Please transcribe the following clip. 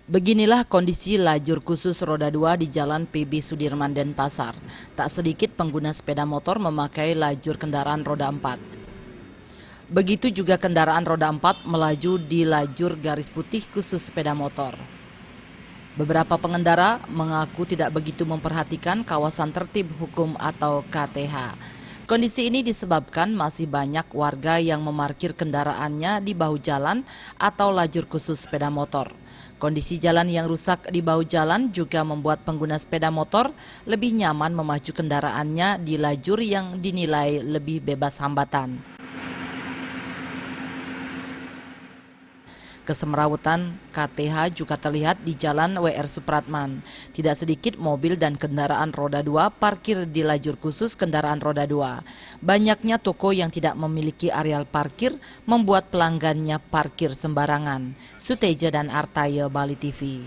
Beginilah kondisi lajur khusus roda 2 di Jalan PB Sudirman Denpasar. Tak sedikit pengguna sepeda motor memakai lajur kendaraan roda 4. Begitu juga kendaraan roda 4 melaju di lajur garis putih khusus sepeda motor. Beberapa pengendara mengaku tidak begitu memperhatikan kawasan tertib hukum atau KTH. Kondisi ini disebabkan masih banyak warga yang memarkir kendaraannya di bahu jalan atau lajur khusus sepeda motor. Kondisi jalan yang rusak di bahu jalan juga membuat pengguna sepeda motor lebih nyaman memacu kendaraannya di lajur yang dinilai lebih bebas hambatan. Kesemrawutan KTH juga terlihat di Jalan WR Supratman. Tidak sedikit mobil dan kendaraan roda 2 parkir di lajur khusus kendaraan roda 2. Banyaknya toko yang tidak memiliki areal parkir membuat pelanggannya parkir sembarangan. Suteja dan Artaya, Bali TV.